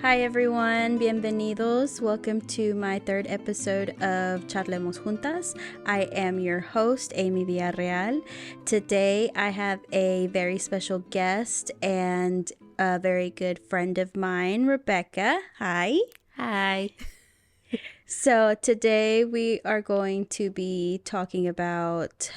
Hi everyone, bienvenidos. Welcome to my third episode of Charlemos Juntas. I am your host, Amy Villarreal. Today I have a very special guest and a very good friend of mine, Rebecca. Hi. Hi. So today we are going to be talking about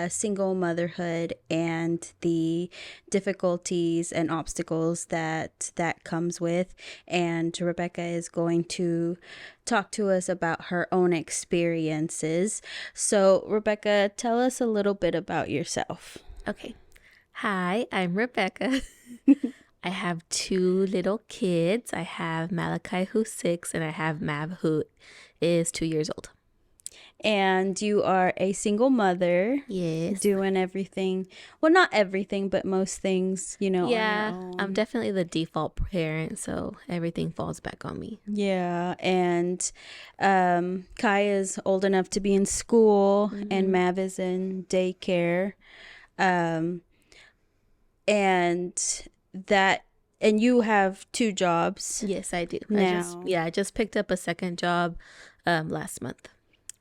single motherhood and the difficulties and obstacles that comes with. And Rebecca is going to talk to us about her own experiences. So Rebecca, tell us a little bit about yourself. Okay. Hi, I'm Rebecca. I have two little kids. I have Malachi, who's 6, and I have Mav, who is 2 years old. And you are a single mother. Yes. Doing everything. Well, not everything, but most things, on your own. I'm definitely the default parent, so everything falls back on me. Yeah, and Kai is old enough to be in school, and Mav is in daycare. And you have 2 jobs. Yes, I do. Now. I just picked up a second job last month.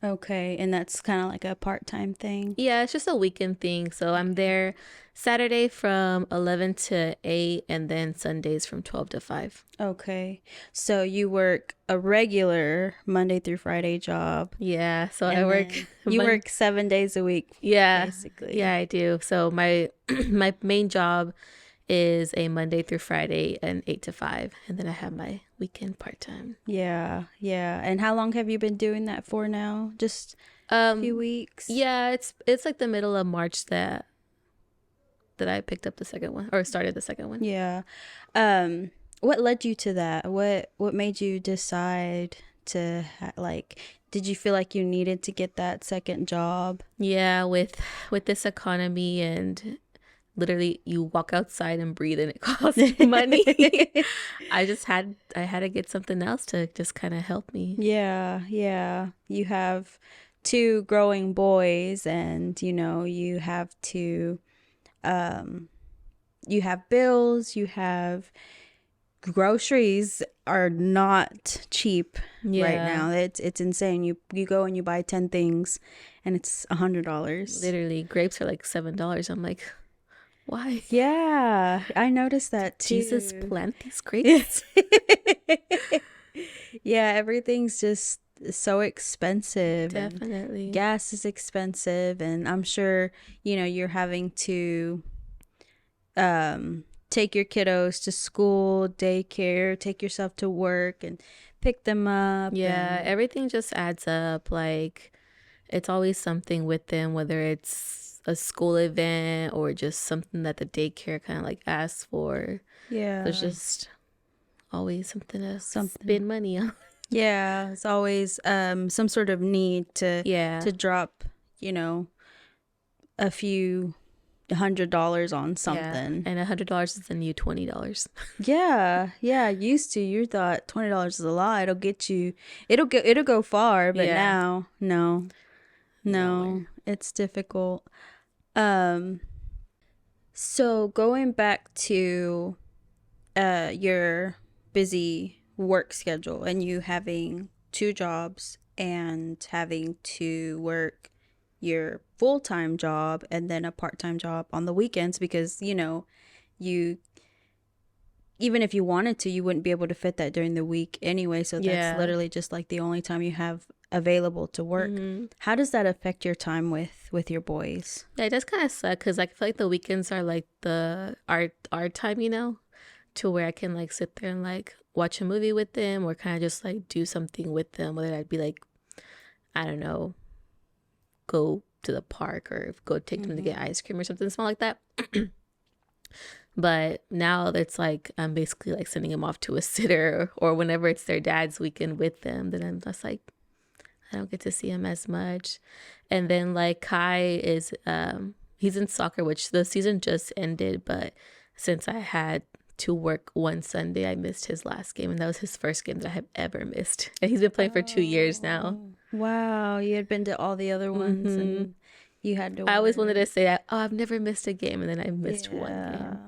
Okay, and that's kind of like a part-time thing. Yeah, it's just a weekend thing. So I'm there Saturday from 11 to 8 and then Sundays from 12 to 5. Okay, so you work a regular Monday through Friday job. Yeah, so I work. You work 7 days a week. Yeah, basically. Yeah, I do. So my my main job is a Monday through Friday and 8 to 5, and then I have my weekend part-time. Yeah. And how long have you been doing that for now? Just a few weeks? Yeah, it's like the middle of March that I picked up the second one, or started the second one. Yeah. What led you to that? What made you decide to did you feel like you needed to get that second job? Yeah, with this economy, and literally you walk outside and breathe and it costs money. I had to get something else to just kind of help me. Yeah. You have 2 growing boys, and you have to you have bills, you have groceries are not cheap right now. It's insane. You go and you buy 10 things and it's $100. Literally, grapes are like $7. I'm like, why? Yeah, I noticed that too. Jesus plant these grapes. Yeah, everything's just so expensive. Definitely. Gas is expensive, and I'm sure, you're having to take your kiddos to school, daycare, take yourself to work and pick them up. Yeah, everything just adds up. Like, it's always something with them, whether it's a school event or just something that the daycare kind of like asks for. Yeah, there's just always something to spend money on. Yeah, it's always some sort of need to drop, a few $100 on something. And $100 is the new $20. Yeah. Used to, you thought $20 is a lot. It'll get you. It'll go far. But now, no, it's difficult. So going back to your busy work schedule and you having 2 jobs and having to work your full-time job and then a part-time job on the weekends, because you even if you wanted to, you wouldn't be able to fit that during the week anyway, so that's literally just like the only time you have available to work. How does that affect your time with your boys? Yeah, it does kind of suck because I feel like the weekends are like our time, to where I can like sit there and like watch a movie with them or kind of just like do something with them, whether I'd be like, I don't know, go to the park or go take them to get ice cream or something small like that. But now it's like I'm basically like sending them off to a sitter, or whenever it's their dad's weekend with them, then I'm just like, I don't get to see him as much. And then like Kai is he's in soccer, which the season just ended, but since I had to work one Sunday, I missed his last game, and that was his first game that I have ever missed. And he's been playing for 2 years now. Wow, you had been to all the other ones and you had to work. I always wanted to say that, I've never missed a game, and then I missed one game.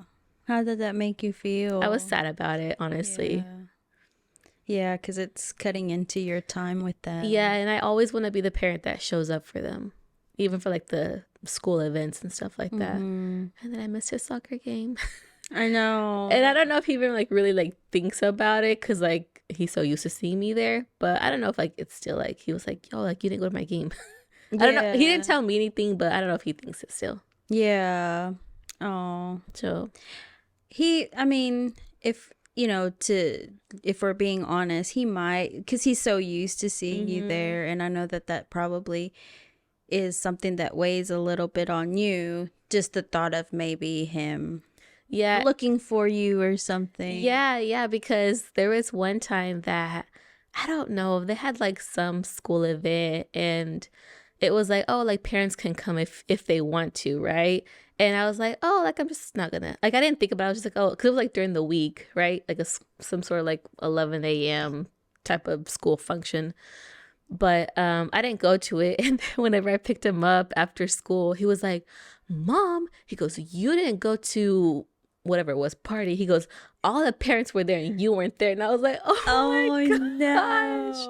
How did that make you feel? I was sad about it, honestly. Yeah, because it's cutting into your time with Yeah, them. and I always want to be the parent that shows up for them, even for like the school events and stuff like that. Mm-hmm. And then I missed his soccer game. I And I know. don't know if he even like really like thinks about it because like he's so used to seeing me there. But I don't know if like it's still like he was like, yo, like you didn't go to my game. I don't know. He didn't Yeah. tell me anything, but I don't know if he thinks it still. Yeah. Oh. So I mean, if, if we're being honest, he might, because he's so used to seeing you hmm there. And I know that that probably is something that weighs a little bit on you. Just the thought of maybe him yeah, looking for you or something. yeah, because there was one time that I don't know, they had like some school event and it was like, oh, like parents can come if they want to, right? And I was like, oh, like I'm just not gonna like I didn't think about it. I was just like, oh, because it was like during the week, right? Like some sort of like 11 a.m. type of school function. But I didn't go to it. And whenever I picked him up after school, he was like, Mom, he goes, you didn't go to whatever it was party. He goes, all the parents were there and you weren't there. And I was like, oh Oh, my gosh.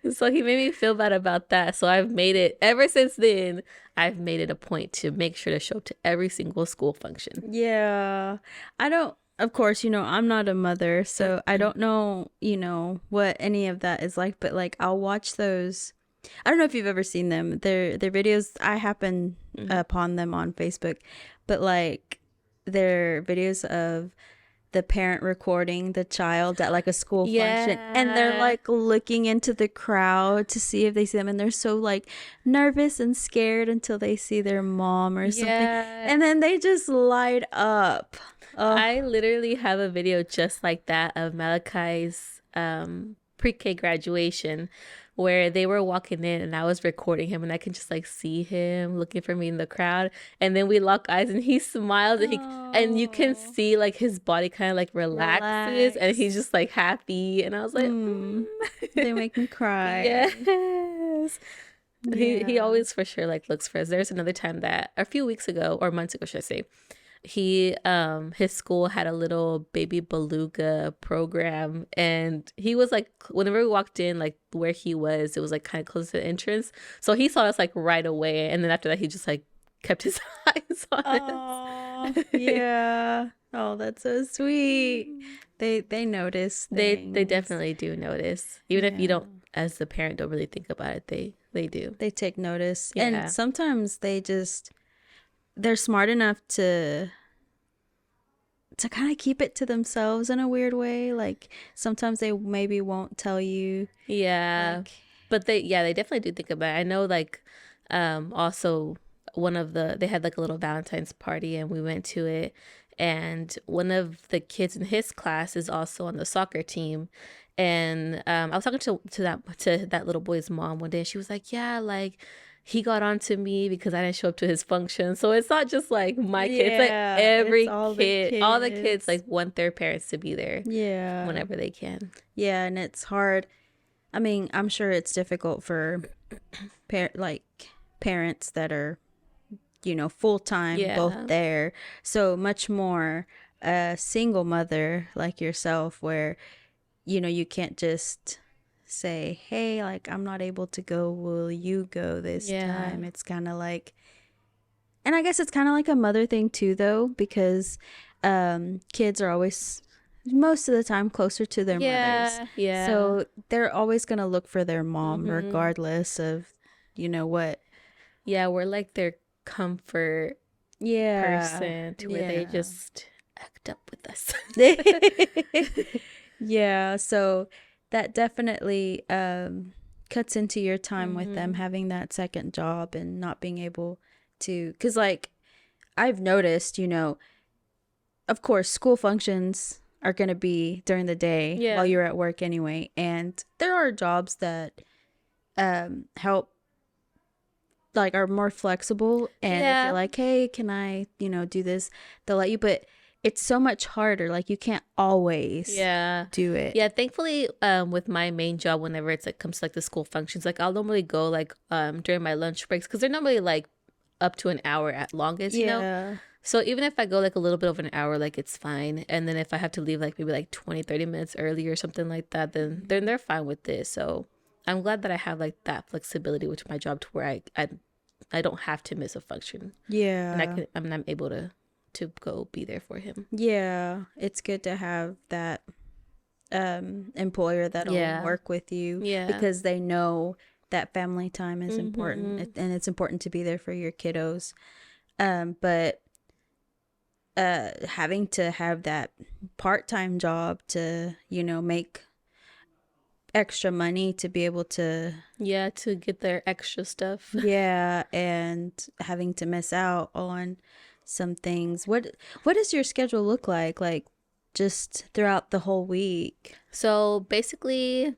no. So he made me feel bad about that. So I've made it ever since then. I've made it a point to make sure to show up to every single school function. Yeah. I don't, of course, I'm not a mother, so I don't know, what any of that is like, but like I'll watch those. I don't know if you've ever seen them. Their videos, I happen Mhm. upon them on Facebook, but like they're videos of the parent recording the child at like a school function, and they're Yeah. like looking into the crowd to see if they see them, and they're so like nervous and scared until they see their mom or something, Yeah. and then they just light up. Oh. I literally have a video just like that of Malachi's pre-K graduation where they were walking in and I was recording him and I can just like see him looking for me in the crowd and then we lock eyes and he smiles and you can Oh, see like his body kind of like relaxes and he's relax. just like happy and I was like They make me cry. yes. He Yeah. always for sure like looks for us. There's another time that a few weeks ago or months ago should I say he his school had a little baby beluga program and he was like whenever we walked in like where he was it was like kind of close to the entrance so he saw us like right away and then after that he just like kept his eyes on Oh, us. yeah. Oh, that's so sweet. They notice They things. definitely do notice even if you Yeah. don't as the parent don't really think about it they do. They take notice. And Yeah, sometimes they're smart enough to kind of keep it to themselves in a weird way. Like sometimes they maybe won't tell you. yeah, Like, but they definitely do think about it. I know like also one of they had like a little Valentine's party and we went to it and one of the kids in his class is also on the soccer team and I was talking to that little boy's mom one day and she was like yeah like he got on to me because I didn't show up to his function. So it's not just like my kid, it's like yeah, it's every all the kid, all the kids kids. like want their parents to be there Yeah. whenever they can. Yeah, and it's hard. I mean, I'm sure it's difficult for like parents that are, full time, both Yeah. there. So much more a single mother like yourself where, you can't just say, "Hey, like I'm not able to go. Will you go this Yeah. time?" It's kind of like, and I guess it's kind of like a mother thing too, though, because kids are always most of the time closer to their mothers. Yeah. Yeah. So they're always going to look for their mom Mm-hmm. regardless of, what. Yeah, we're like their comfort Yeah. person to where they Yeah. just act up with us. Yeah, so that definitely cuts into your time with them hmm having that second job and not being able to, cuz like I've noticed, of course, school functions are going to be during the day while Yeah. you're at work anyway, and there are jobs that help, like, are more flexible, and if you're Yeah. like, hey, can I do this, they'll let you, but it's so much harder, like you can't always Yeah. do it. Yeah, thankfully, with my main job, whenever it's like comes to like the school functions, like I'll normally go like during my lunch breaks because they're normally like up to an hour at longest, you know? Yeah. So even if I go like a little bit over an hour, like it's fine. And then if I have to leave like maybe like 20, 30 minutes early or something like that, then they're fine with this. So I'm glad that I have like that flexibility with my job to where I don't have to miss a function. And Yeah. I'm able to go be there for him. Yeah. It's good to have that employer that'll Yeah. work with you Yeah. because they know that family time is important, Mm-hmm. and it's important to be there for your kiddos. But having to have that part-time job to, you know, make extra money to be able to, Yeah, to get their extra stuff. yeah, and having to miss out on some things. What does your schedule look like just throughout the whole week? So basically,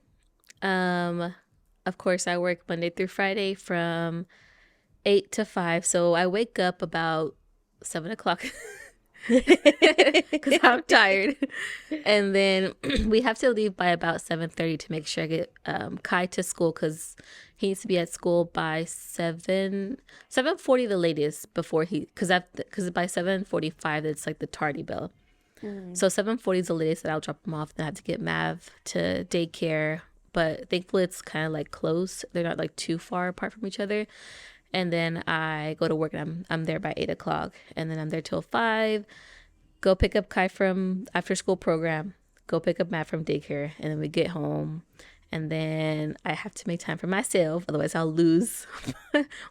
of course, I work Monday through Friday from 8 to 5. So I wake up about 7 o'clock because I'm tired. And then we have to leave by about 7:30 to make sure I get Kai to school because he needs to be at school by 7:40 the latest before because by 7:45 it's like the tardy bell. So 7:40 is the latest that I'll drop him off. Then I have to get Mav to daycare. But thankfully it's kind of like close. They're not like too far apart from each other. And then I go to work and I'm there by 8 o'clock. And then I'm there till 5. Go pick up Kai from after school program. Go pick up Matt from daycare. And then we get home. And then I have to make time for myself. Otherwise I'll lose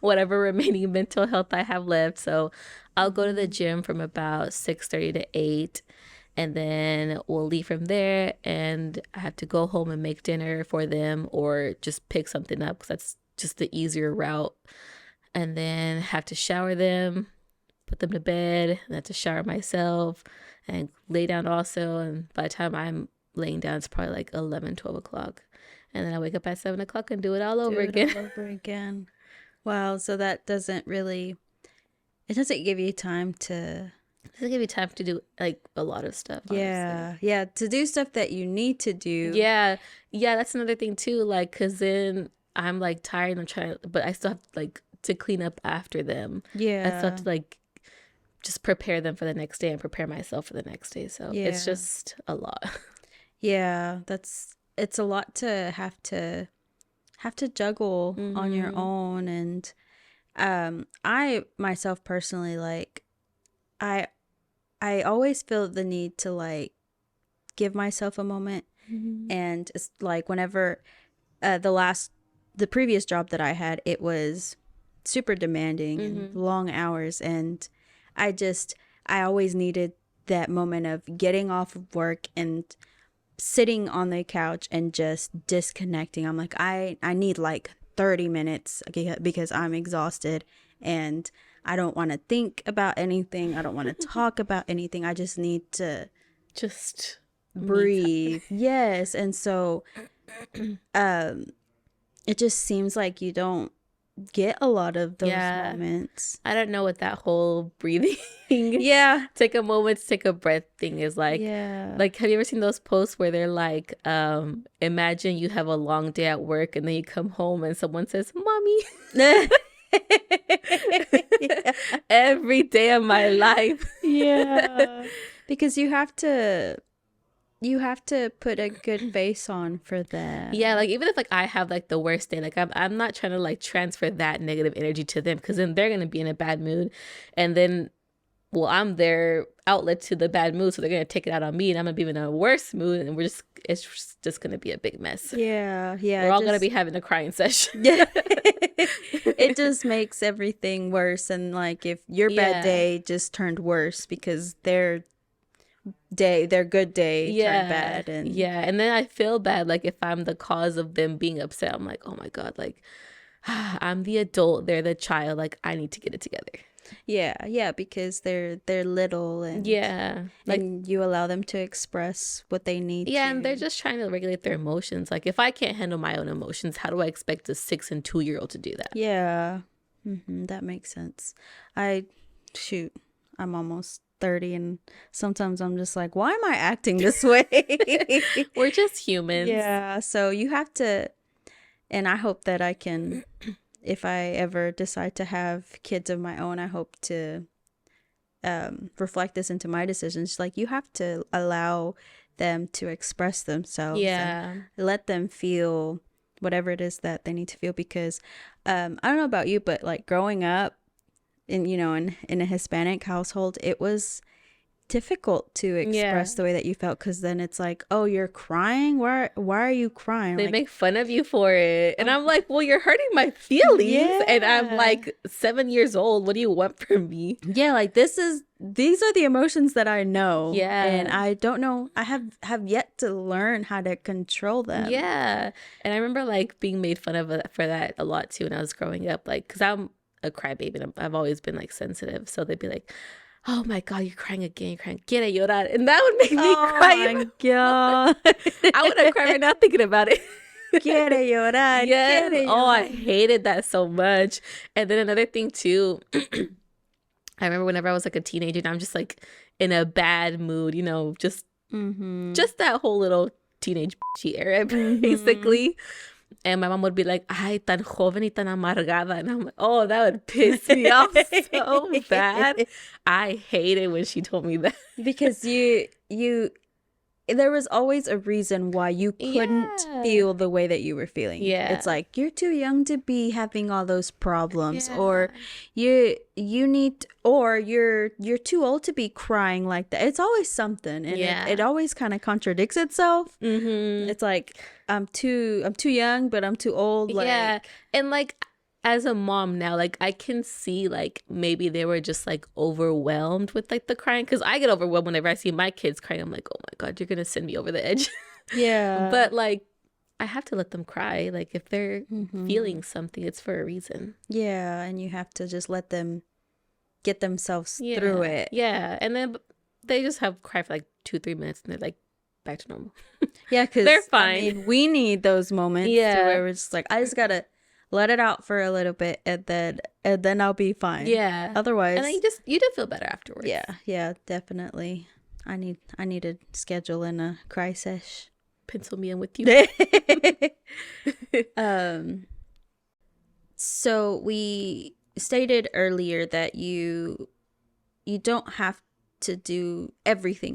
whatever remaining mental health I have left. So I'll go to the gym from about 6:30 to 8. And then we'll leave from there. And I have to go home and make dinner for them or just pick something up because that's just the easier route. And then have to shower them, put them to bed, and have to shower myself and lay down also. And by the time I'm laying down, it's probably like 11, 12 o'clock. And then I wake up at 7 o'clock and do it all over again. All over again. Wow. So that doesn't give you time to. It doesn't give you time to do like a lot of stuff. Yeah. Honestly. Yeah. To do stuff that you need to do. Yeah. Yeah. That's another thing too. Like, cause then I'm like tired and I'm trying to, but I still have like to clean up after them. Yeah. I still have to like just prepare them for the next day and prepare myself for the next day. So it's just a lot. Yeah. It's a lot to have to juggle on your own. And I myself personally, like I always feel the need to like give myself a moment. And it's like whenever the previous job that I had, it was super demanding and long hours, and I always needed that moment of getting off of work and sitting on the couch and just disconnecting. I'm like, I need like 30 minutes because I'm exhausted and I don't want to think about anything. I don't want to talk about anything. I just need to just breathe. Yes. And so it just seems like you don't get a lot of those moments. I don't know what that whole breathing take a moment to take a breath thing is like. Like, have you ever seen those posts where they're like, imagine you have a long day at work and then you come home and someone says, "Mommy." Every day of my life. Because you have to put a good face on for that. Yeah, like even if like I have like the worst day, like I'm not trying to like transfer that negative energy to them because then they're gonna be in a bad mood, and then I'm their outlet to the bad mood, so they're gonna take it out on me, and I'm gonna be in a worse mood, and it's just gonna be a big mess. Yeah. We're all gonna be having a crying session. It just makes everything worse, and like if your bad day just turned worse because their good day turned bad. And then I feel bad like if I'm the cause of them being upset. I'm like, oh my god, like I'm the adult, they're the child, like I need to get it together. Because they're little, and like, and you allow them to express what they need to. And they're just trying to regulate their emotions. Like if I can't handle my own emotions, how do I expect a 6 and 2-year-old to do that? That makes sense. I'm almost 30, and sometimes I'm just like, why am I acting this way? We're just humans. So you have to, and I hope that I can if I ever decide to have kids of my own, I hope to reflect this into my decisions. Like, you have to allow them to express themselves and let them feel whatever it is that they need to feel, because I don't know about you, but like growing up in a Hispanic household, it was difficult to express the way that you felt, because then it's like, oh, you're crying, why are you crying? They like, make fun of you for it, and I'm like, well, you're hurting my feelings. And I'm like 7 years old, what do you want from me? Yeah, like these are the emotions that I know, and Yeah. I don't know, I have yet to learn how to control them. Yeah. And I remember like being made fun of for that a lot too when I was growing up, like because I'm a crybaby and I've always been like sensitive, so they'd be like, oh my god, you're crying again, you're crying, quiere llorar, and that would make me cry. Oh my god. I would have cried right now thinking about it. Quiere llorar. Yes. Quiere Oh, I llorar. hated that so much. And then another thing too, I remember whenever I was like a teenager and I'm just like in a bad mood, just that whole little teenage bitchy era, basically. And my mom would be like, ay, tan joven y tan amargada. And I'm like, oh, that would piss me off so bad. I hated when she told me that. Because there was always a reason why you couldn't feel the way that you were feeling. Yeah. It's like, you're too young to be having all those problems, or you need, or you're too old to be crying like that. It's always something, and it always kind of contradicts itself. It's like, I'm too young, but I'm too old. Like, and like as a mom now, like I can see like maybe they were just like overwhelmed with like the crying, because I get overwhelmed whenever I see my kids crying. I'm like, oh my god, you're gonna send me over the edge. Yeah. But like I have to let them cry. Like if they're feeling something, it's for a reason. Yeah, and you have to just let them get themselves through it. Yeah, and then they just have cry for like 2-3 minutes and they're like back to normal. Yeah, because they're fine. I mean, we need those moments to where we're just like, I just gotta let it out for a little bit, and then I'll be fine. Yeah. Otherwise, and then you do feel better afterwards. Yeah, definitely. I need to schedule in a cry sesh. Pencil me in with you. So we stated earlier that you don't have to do everything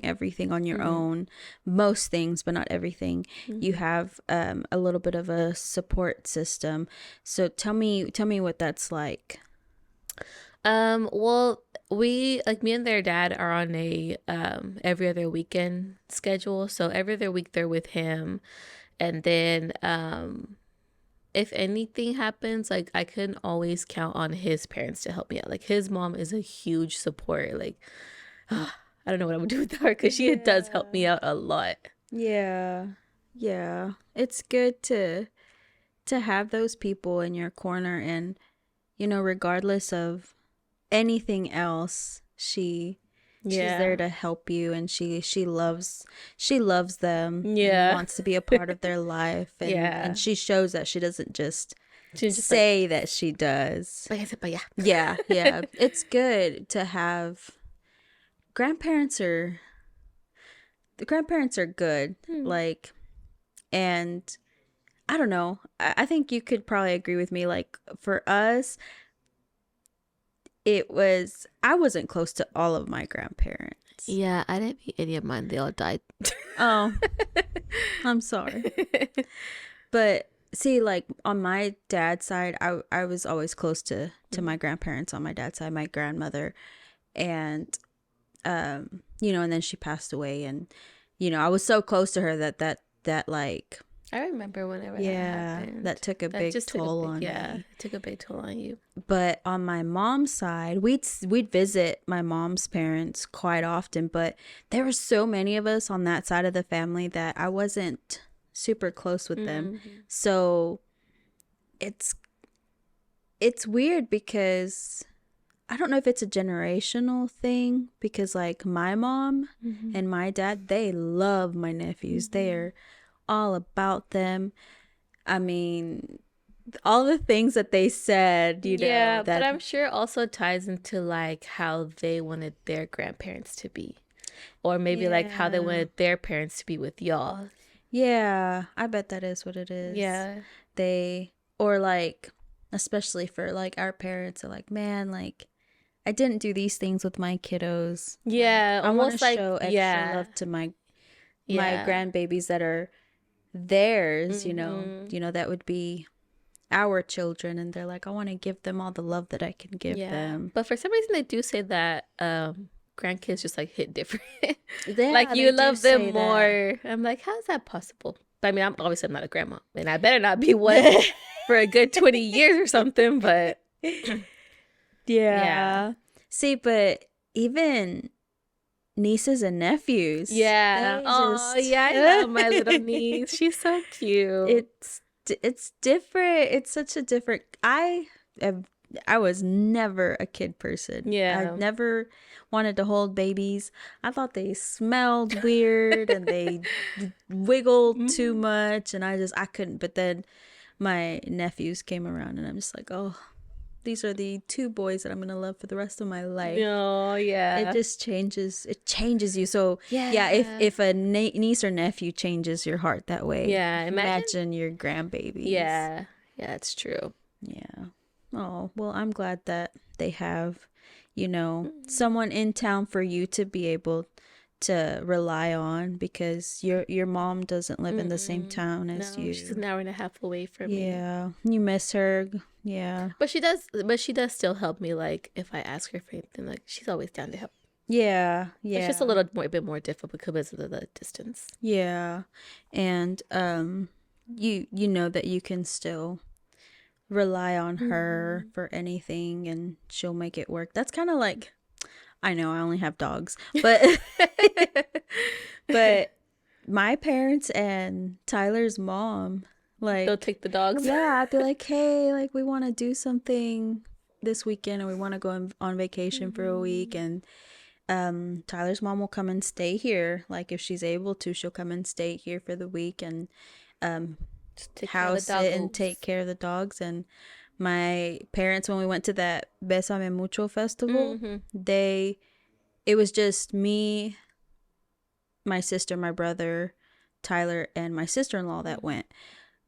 on your own. Most things, but not everything. You have a little bit of a support system. So tell me what that's like. Well, we, like, me and their dad are on a every other weekend schedule. So every other week they're with him, and then if anything happens, like I can always count on his parents to help me out. Like his mom is a huge support. Like I don't know what I would do without her, because she does help me out a lot. Yeah. It's good to have those people in your corner, and regardless of anything else, she's there to help you, and she loves them. And wants to be a part of their life, and she shows that she doesn't just say that she does. Yeah. It's good to have grandparents. The grandparents are good. Like, and I don't know, I think you could probably agree with me, like for us, I wasn't close to all of my grandparents. Yeah, I didn't meet any of mine. They all died. Oh, I'm sorry. But see, like on my dad's side, I was always close to my grandparents on my dad's side, my grandmother, and and then she passed away, and I was so close to her that like, I remember whenever that happened. That took a big toll on me. Yeah, it took a big toll on you. But on my mom's side, we'd visit my mom's parents quite often, but there were so many of us on that side of the family that I wasn't super close with them. So it's weird, because I don't know if it's a generational thing, because like my mom and my dad, they love my nephews. They're all about them. I mean, all the things that they said, that, but I'm sure it also ties into like how they wanted their grandparents to be, or maybe like how they wanted their parents to be with y'all. Yeah, I bet that is what it is. Yeah. Or like especially for like our parents are like, man, like I didn't do these things with my kiddos. Yeah, Like, I want to almost like, show extra yeah, love to my yeah. grandbabies that are theirs, Mm-hmm. that would be our children, and they're like, I want to give them all the love that I can give Yeah. them. But for some reason they do say that grandkids just like hit different. Like Yeah, you they do love them say that. more. I'm like, how is that possible? But I mean, I'm obviously I'm not a grandma, and I better not be one for a good 20 years or something, but yeah. Yeah. See, but even nieces and nephews, Yeah. they Oh, just yeah, I love my little niece. She's so cute. it's different. It's such a different. Have I was never a kid person. I've Yeah. never wanted to hold babies. I thought they smelled weird and they wiggled too much, and I couldn't. But then my nephews came around, and I'm just like, oh, these are the two boys that I'm gonna love for the rest of my life. Oh, It yeah. just changes. It changes you. So yeah, Yeah. if a niece or nephew changes your heart that way, Yeah. Imagine. imagine your grandbabies. Yeah. Yeah, that's true. Yeah. Oh, well, I'm glad that they have, Mm. someone in town for you to be able to rely on, because your mom doesn't live in the same Mm-mm. town as No, she's you. an hour and a half away from me. Yeah. You miss her. Yeah. But she does still help me, like if I ask her for anything, like she's always down to help. Yeah. It's just Yeah. a little more, a bit more difficult because of the distance. Yeah. And you know that you can still rely on her for anything, and she'll make it work. That's kind of like, I know I only have dogs, but but my parents and Tyler's mom, They'll like, take the dogs. yeah, I'd be like, hey, like we want to do something this weekend, and we want to go on vacation for a week, and Tyler's mom will come and stay here. Like if she's able to, she'll come and stay here for the week, and Just take care of house the it and doggos. take care of the dogs. And my parents, when we went to that Besame Mucho festival, Mm-hmm. it was just me, my sister, my brother, Tyler, and my sister-in-law that went.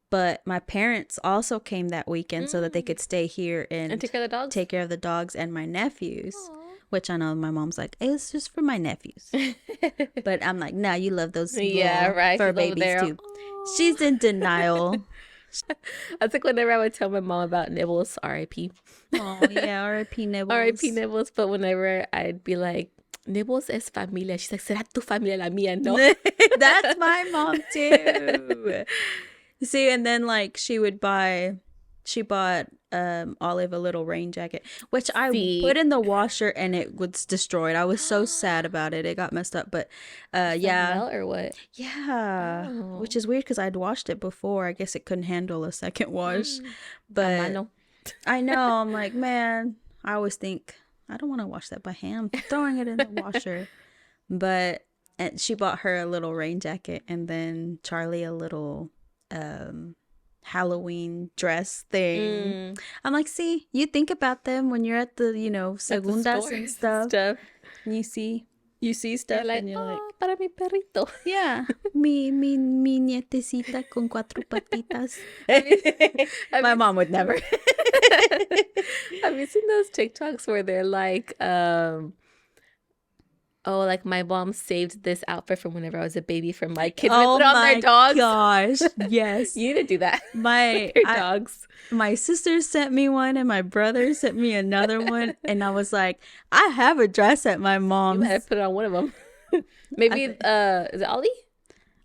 But my parents also came that weekend so that they could stay here And and take care of the dogs. take care of the dogs and my nephews. Aw. Which I know my mom's like, it's just for my nephews. But I'm like, nah, you love those Yeah, little right. fur She's over babies there. too. Aw. She's in denial. I think whenever I would tell my mom about Nibbles, R.I.P. Oh yeah, R.I.P. Nibbles. R.I.P. Nibbles. But whenever I'd be like, Nibbles es familia. She's like, será tu familia la mía, no? That's my mom too. See, and then like she bought Olive a little rain jacket, which I See. put in the washer and it was destroyed. I was so sad about it. It got messed up, but yeah. Melt or what? Yeah. Oh. Which is weird because I'd washed it before. I guess it couldn't handle a second wash. A But mano. I know, I'm like, man, I always think I don't want to wash that by hand. I'm throwing it in the washer. But and she bought her a little rain jacket, and then Charlie a little Halloween dress thing. I'm like, see, you think about them when you're at the, At the segundas stores and stuff. And you see You're stuff, like, and you're like, oh, para mi perrito. yeah, mi nietecita con cuatro patitas. Have My you- mom would never. Have you seen those TikToks where they're like, oh, like my mom saved this outfit from whenever I was a baby from my kids. And they Oh put it on my their dogs. gosh, yes. You need to do that. My Your dogs. my sister sent me one, and my brother sent me another one, and I was like, I have a dress at my You mom's. might have put it on one of them. Maybe is it Ollie?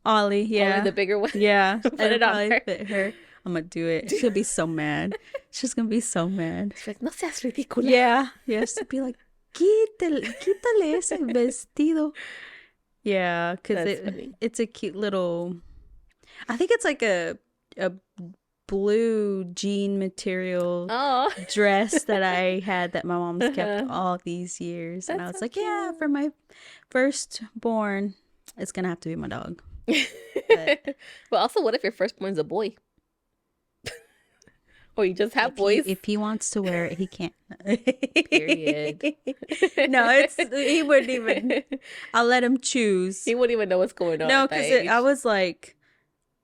Ollie, yeah, Ollie, the bigger one. yeah. Put It'll it on probably her. fit her. I'm gonna do it. She'll be so mad. She's gonna be so mad. She's like, no seas ridícula. Yeah, yes, to be like, quítale ese vestido. Yeah, because That's funny. it's a cute little. I think it's like a blue jean material Oh. dress that I had that my mom's kept Uh-huh. all these years, and I That's was so like, yeah, cute. for my firstborn, it's gonna have to be my dog. But also, what if your firstborn's a boy? Or you just have boys? If he wants to wear it, he can. Period. No, he wouldn't even. I'll let him choose. He wouldn't even know what's going on. No, at that because age. I was like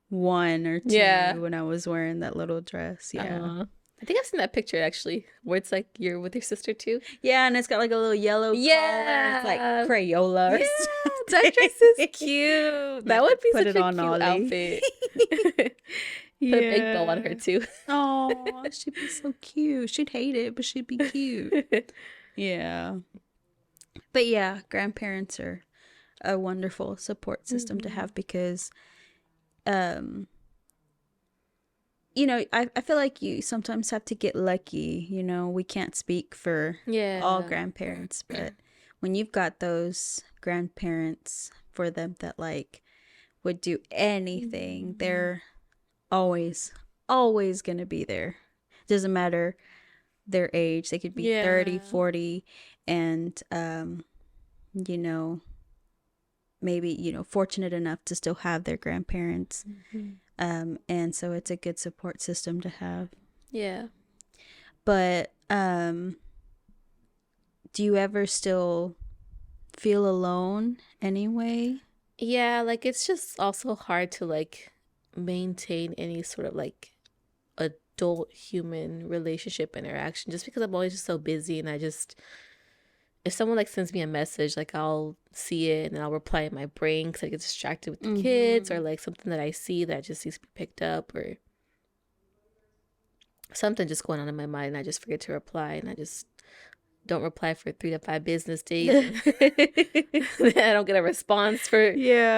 1 or 2 Yeah. when I was wearing that little dress. Yeah. Uh-huh. I think I've seen that picture actually, where it's like you're with your sister too. Yeah, and it's got like a little yellow collar. It's like Yeah. Crayola or Yeah, something. that dress is cute. That would be Put such it a on cute Ollie. outfit. Put a big bow on her Yeah. too. Oh, she'd be so cute. She'd hate it, but she'd be cute. Yeah. But yeah, grandparents are a wonderful support system to Mhm. have because um you know, I feel like you sometimes have to get lucky. You know, we can't speak for all Yeah. grandparents, but when you've got those grandparents for them that like would do anything, Mhm. they're always, always going to be there. Doesn't matter their age. They could be 30, Yeah. 40, and, you know, maybe, fortunate enough to still have their grandparents. Mhm. And so it's a good support system to have. Yeah. But do you ever still feel alone anyway? Yeah, like it's just also hard to like maintain any sort of like adult human relationship interaction just because I'm always just so busy and I just if someone like sends me a message, like I'll see it and I'll reply in my brain because I get distracted with the kids or Mm-hmm. like something that I see that just needs to be picked up or something just going on in my mind and I just forget to reply and I just don't reply for 3 to 5 business days and then I don't get a response for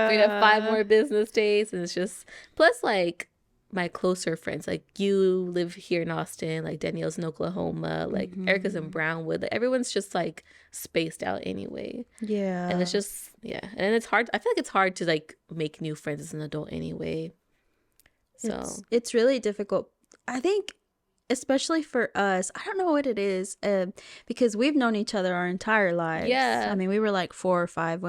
3 to 5 Yeah. more business days and it's just plus like my closer friends like you live here in Austin like Danielle's in Oklahoma like Erica's in Mm-hmm. Brownwood like everyone's just like spaced out anyway and it's Yeah. just yeah and it's hard I feel like it's hard to like make new friends as an adult anyway so It's really difficult. I think especially for us, I don't know what it is, because we've known each other our entire lives. I yeah mean, we were like 4 or 5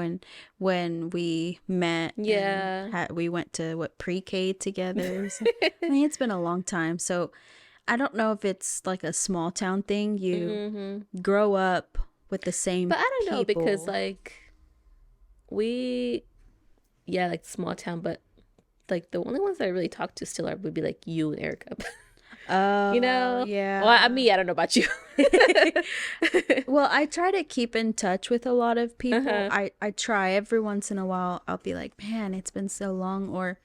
when we met and yeah we went to what pre-K together. So, I mean, it's been a long time. So I don't know if it's like a small town thing. You hmm grow up with the same but I don't know because people. like we yeah like small town but like the only ones that I really talk to still are would be like you and Erica you Oh, know well yeah. me I don't know about you Well, I try to keep in touch with a lot of people. uh-huh I try every once in a while. I'll be like, man, it's been so long. Or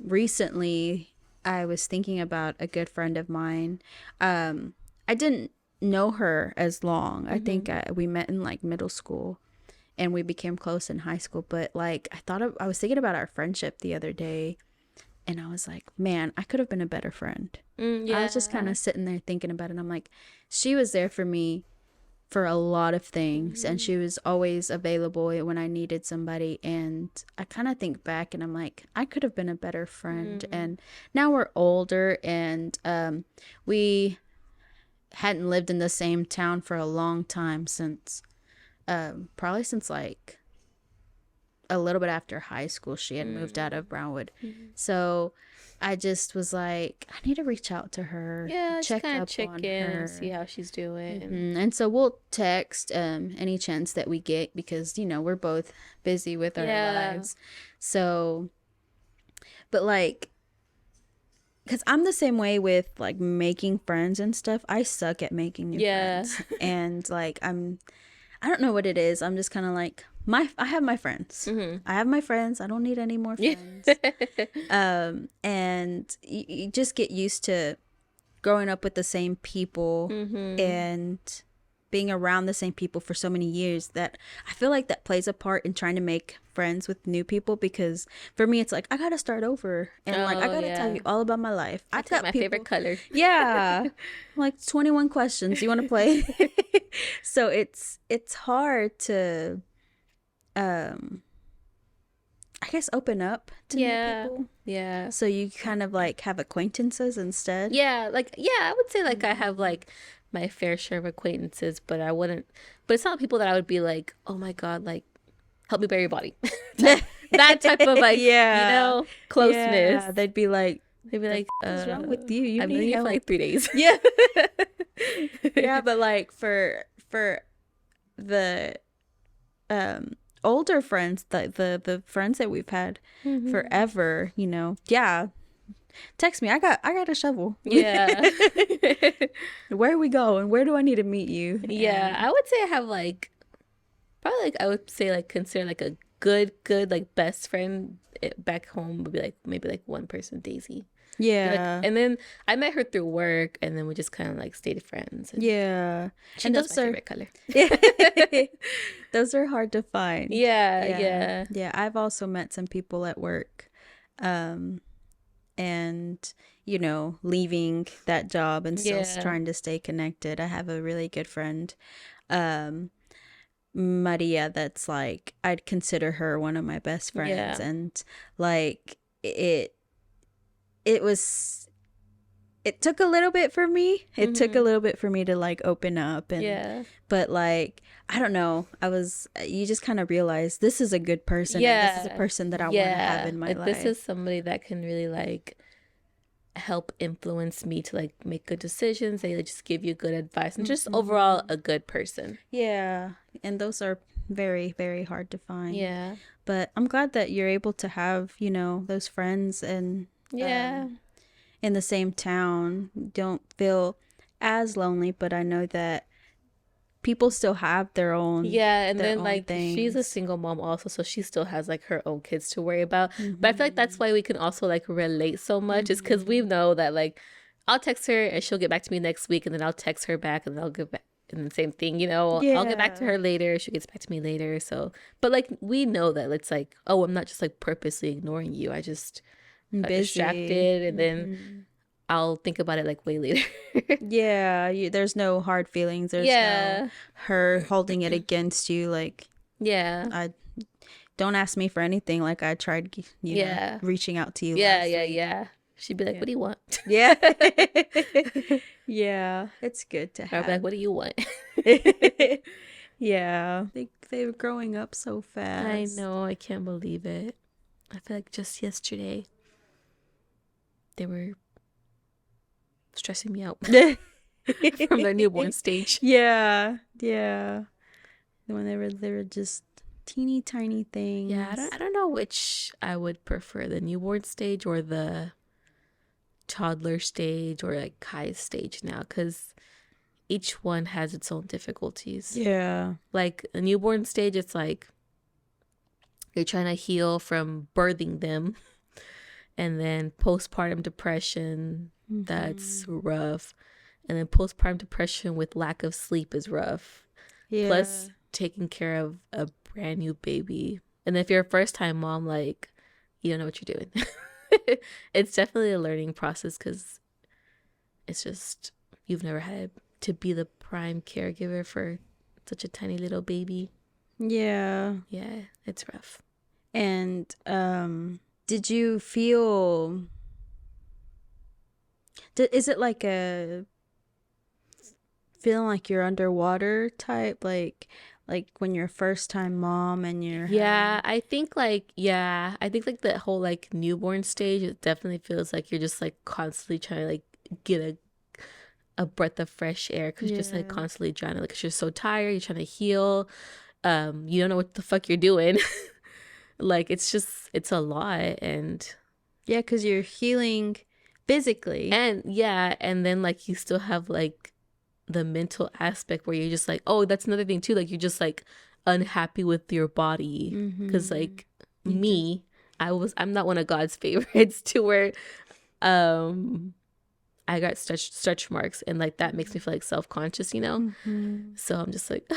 recently, I was thinking about a good friend of mine. I didn't know her as long. I hmm think we met in like middle school and we became close in high school. But like, I was thinking about our friendship the other day and I was like, man, I could have been a better friend. I was just kind yeah of sitting there thinking about it. And I'm like, she was there for me for a lot of things and hmm she was always available when I needed somebody, and I kind of think back and I'm like, I could have been a better friend. hmm And now we're older and we hadn't lived in the same town for a long time since probably since like a little bit after high school she had moved out of Brownwood. hmm So I just was like, I need to reach out to her, yeah just check kind of up check on in see her. how she's doing And so we'll text any chance that we get because, we're both busy with our yeah lives. So, but like, because I'm the same way with like making friends and stuff. I suck at making new yeah friends. And like, I don't know what it is. I'm just kind of like, I have my friends. hmm I have my friends. I don't need any more yeah friends. And you just get used to growing up with the same people hmm and being around the same people for so many years that I feel like that plays a part in trying to make friends with new people, because for me it's like I gotta start over and like I oh gotta tell yeah you all about my life. I that's like tell my favorite people, color yeah, like 21 questions. You want to play? So it's hard to um I guess open up to new yeah people. yeah So you kind of like have acquaintances instead. yeah like yeah I would say like I have Mhm. like my fair share of acquaintances but I wouldn't but it's not people that I would be like oh my god like help me bury your body that type of like Yeah. closeness Yeah. They'd be like, they'd be the like is wrong with you? You I've known need you for like help. 3 days Yeah. Yeah, but like for the older friends, the friends that we've had hmm forever, yeah, text me. I got a shovel. Yeah. Where are we going? Where do I need to meet you? Yeah, I would say I have like probably like I would say like consider like a good like best friend back home would be like maybe like one person, Daisy. Like, Yeah. and then I met her through work, and then we just kind of like stayed friends. And Yeah. she And knows my those are favorite color. those are hard to find. Yeah, Yeah. yeah, Yeah. I've also met some people at work. And leaving that job and still yeah, trying to stay connected. I have a really good friend, Maria, that's like I'd consider her one of my best friends. yeah. And like it was it took a little bit for me. It took a little bit for me to like open up. And Yeah. but like I don't know, you just kind of realize this is a good person. Yeah. And this is a person that I want to have in my Like, life. this is somebody that can really like help influence me to like make good decisions. They just give you good advice and just overall a good person. Yeah. And those are very, very hard to find. Yeah. But I'm glad that you're able to have, those friends and Yeah. in the same town. Don't feel as lonely, but I know that people still have their own And their then own like she's a things. single mom also, so she still has like her own kids to worry about. But I feel like that's why we can also like relate so much, is because we know that like I'll text her and she'll get back to me next week, and then I'll text her back and then I'll get back, and the same thing, I'll get back to her later, she gets back to me later. So but like we know that it's like, oh, I'm not just like purposely ignoring you, I just got Busy. distracted, and then I'll think about it like way later. Yeah, there's no hard feelings. There's no her holding it against you. Like, I don't ask me for anything. Like I tried, reaching out to you. Yeah. She'd be like, what do you want? Yeah. Yeah, it's good to have. I'll be like, what do you want? Yeah, they're growing up so fast. I know, I can't believe it. I feel like just yesterday they were stressing me out from their newborn stage. Yeah. When they were just teeny tiny things. Yeah, I don't know which I would prefer, the newborn stage or the toddler stage or like Kai's stage now, because each one has its own difficulties. Yeah. Like a newborn stage, it's like you're trying to heal from birthing them, and then postpartum depression, that's rough, and then postpartum depression with lack of sleep is rough. Yeah. Plus taking care of a brand new baby, and if you're a first time mom, like you don't know what you're doing. It's definitely a learning process, because it's just you've never had to be the prime caregiver for such a tiny little baby. Yeah, it's rough. And did you feel, is it like a feeling like you're underwater type, like when you're a first time mom and you're I think like the whole like newborn stage, it definitely feels like you're just like constantly trying to like get a breath of fresh air, because you're just like constantly drowning, like 'cause you're so tired, you're trying to heal, you don't know what the fuck you're doing. Like it's a lot. And because you're healing physically, and and then like you still have like the mental aspect where you're just like, oh, that's another thing too, like you're just like unhappy with your body, because like me, I'm not one of God's favorites to where I got stretch marks, and like that makes me feel like self-conscious, so I'm just like,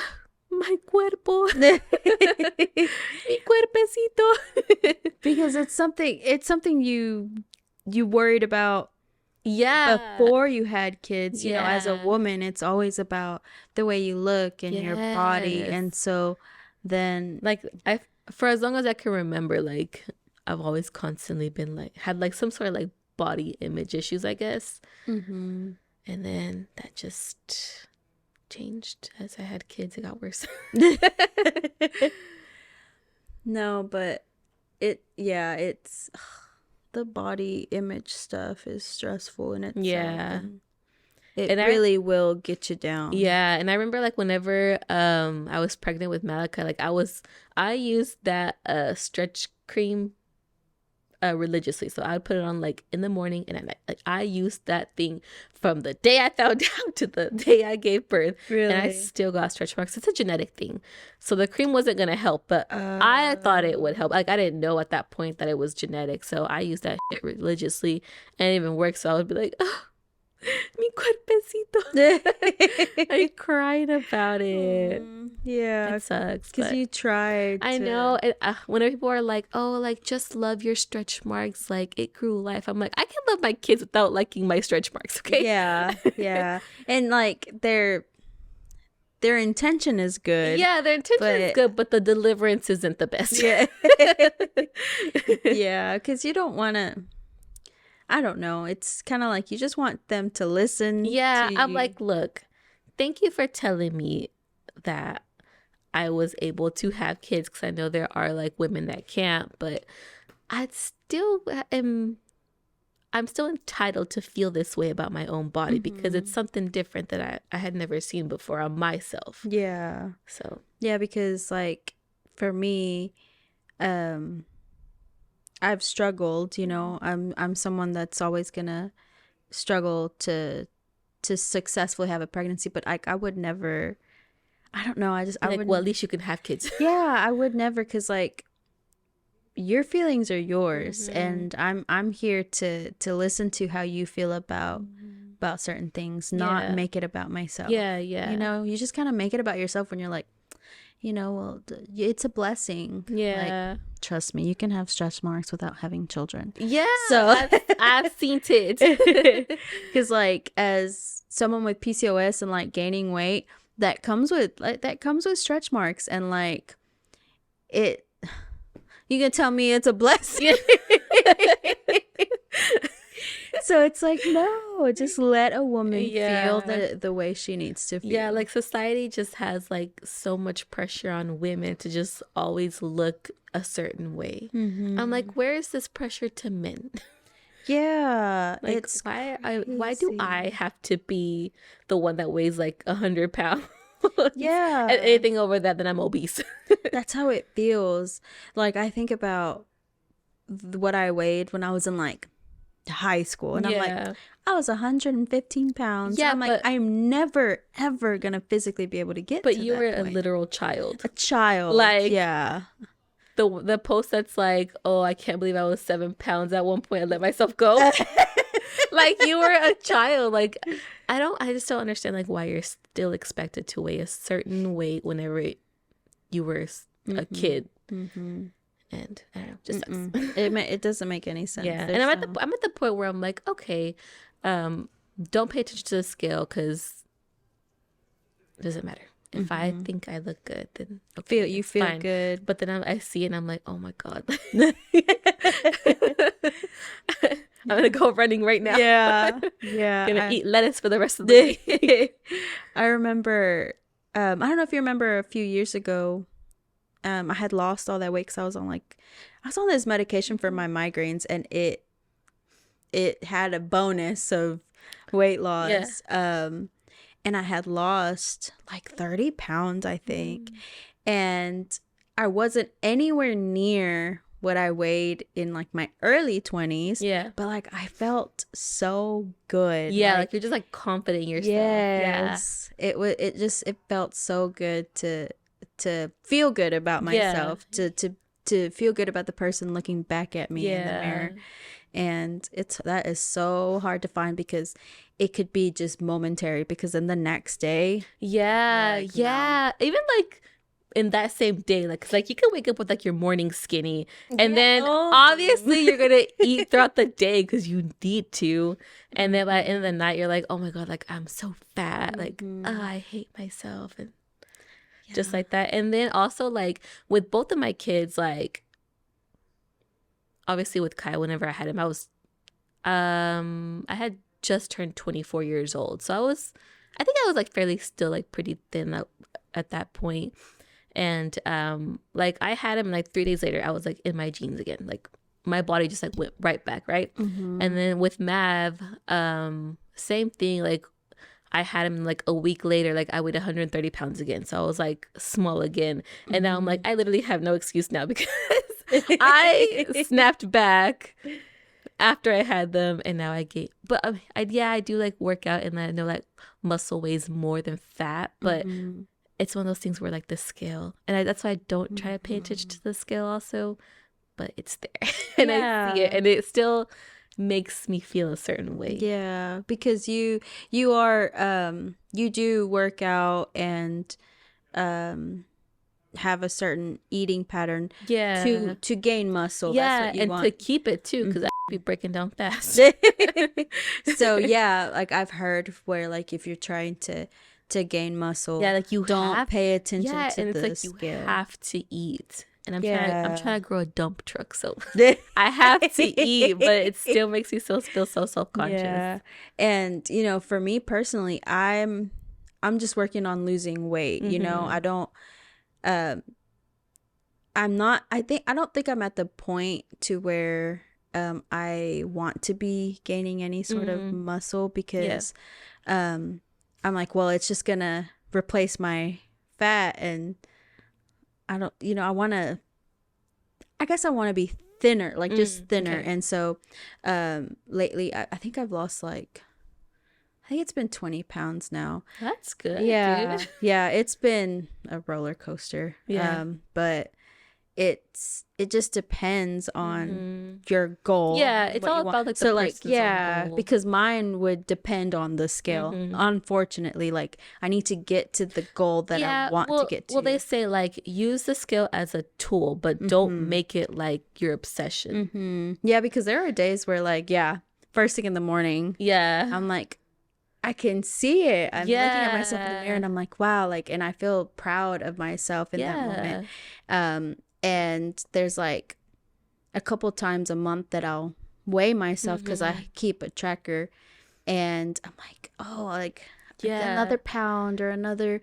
my cuerpo, mi cuerpecito. Because it's something you worried about Yeah. before you had kids. You know, as a Yeah. woman, it's always about the way you look and your body. Yes. And so then, Like for as long as I can remember, like I've always constantly been like, had like some sort of like body image issues, I guess. Mhm. And then that just changed as I had kids. It got worse. No, but it's the body image stuff is stressful in itself. Yeah. And it And really will get you down. Yeah, and I remember like whenever I was pregnant with Malachi, like I used that stretch cream religiously. So I would put it on like in the morning and at night. Like I used that thing from the day I found out to the day I gave birth. Really? And I still got stretch marks. It's a genetic thing. So the cream wasn't going to help, but I thought it would help. Like I didn't know at that point that it was genetic. So I used that shit religiously and it even worked. So I would be like, oh, mi cuerpecito. I cried about it. Yeah. It sucks. Because you tried. I know. And, whenever people are like, oh, like, just love your stretch marks. Like, it grew life. I'm like, I can love my kids without liking my stretch marks, okay? Yeah. Yeah. And, like, their intention is good. Yeah, their intention is good, but the deliverance isn't the best. Yeah. Yeah. Because you don't want to. I don't know. It's kind of like you just want them to listen. Yeah, to I'm you. like, look, thank you for telling me that I was able to have kids, because I know there are like women that can't, but I'm still entitled to feel this way about my own body because it's something different that I had never seen before on myself. Yeah. So yeah, because like for me, I've struggled, you know. I'm someone that's always gonna struggle to successfully have a pregnancy, but I would never. I don't know. I like, would. well, at least you can have kids. Yeah, I would never, because like your feelings are yours, and I'm here to listen to how you feel about certain things, not make it about myself. Yeah, yeah. You know, you just kind of make it about yourself when you're like, you know, well, it's a blessing. Yeah. Like, trust me, you can have stretch marks without having children. Yeah. So I've seen it. Because like as someone with PCOS and like gaining weight, that comes with stretch marks, and like it. You can tell me it's a blessing. So it's like, no, just let a woman feel the way she needs to feel. Yeah, like society just has like so much pressure on women to just always look a certain way. I'm like, where is this pressure to men? Yeah, like it's why do I have to be the one that weighs like 100 pounds? Yeah, and anything over that, then I'm obese. That's how it feels. Like I think about what I weighed when I was in like high school, and I'm like, I was 115 pounds. Yeah, I'm like, I'm never ever gonna physically be able to get. But to you that were point. a literal child. A child, like yeah. The post that's like, oh, I can't believe I was 7 pounds at one point. I let myself go. Like you were a child. Like I just don't understand like why you're still expected to weigh a certain weight whenever you were a kid. And I don't know, just sucks. It doesn't make any sense. Yeah, and I'm at the point where I'm like, okay, don't pay attention to the scale because it doesn't matter. If I think I look good, then okay, you feel fine. good. But then I see it and I'm like, oh my God. I'm gonna go running right now. Yeah, yeah. Gonna eat lettuce for the rest of the day. I remember. I don't know if you remember a few years ago. I had lost all that weight because I was on this medication for my migraines, and it had a bonus of weight loss. Yeah. And I had lost like 30 pounds, I think. And I wasn't anywhere near what I weighed in like my early 20s. Yeah. But like I felt so good. Yeah, like you're just like confident in yourself. Yes. Yeah. It felt so good to feel good about myself, to feel good about the person looking back at me in the mirror. And that is so hard to find because it could be just momentary, because then the next day, like, no. Even like in that same day, like, 'cause, like you can wake up with like your morning skinny, and then obviously you're gonna eat throughout the day because you need to, and then by the end of the night you're like, oh my God, like I'm so fat, like I hate myself, and just like that. And then also like with both of my kids, like obviously with Kai, whenever I had him, I was I had just turned 24 years old, so I think I was like fairly still like pretty thin at that point. And like I had him, like 3 days later I was like in my jeans again, like my body just like went right back, right? And then with Mav, same thing, like I had him like a week later, like I weighed 130 pounds again, so I was like small again. And now I'm like, I literally have no excuse now because I snapped back after I had them, and now I gain. But I do like work out, and I know like muscle weighs more than fat, but it's one of those things where like the scale, and that's why I don't try to pay attention to the scale also, but it's there and I see it, and it still makes me feel a certain way. Yeah, because you are you do work out and have a certain eating pattern to gain muscle. That's what you want. To keep it too, because I be breaking down fast. So yeah, like I've heard where like if you're trying to gain muscle, like you don't pay attention to and it's the like scale. you have to eat. And I'm trying to grow a dump truck, so I have to eat, but it still makes me feel so self-conscious. Yeah. And you know, for me personally, I'm just working on losing weight. You know, I don't I'm not I don't think I'm at the point to where I want to be gaining any sort of muscle, because I'm like, well, it's just gonna replace my fat, and I don't, you know, I guess I want to be thinner, like just thinner. Okay. And so lately I think I've lost like, I think it's been 20 pounds now. That's good. Yeah. Dude. Yeah. It's been a roller coaster. Yeah. But it just depends on your goal. Yeah. It's all about like the person's own goal. Because mine would depend on the scale. Unfortunately, like I need to get to the goal that I want to get to. Well, they say like use the scale as a tool, but don't make it like your obsession. Yeah, because there are days where like, first thing in the morning, I'm like, I can see it. I'm looking at myself in the mirror and I'm like, wow, like, and I feel proud of myself in that moment. And there's like a couple times a month that I'll weigh myself because I keep a tracker, and I'm like, oh, like another pound or another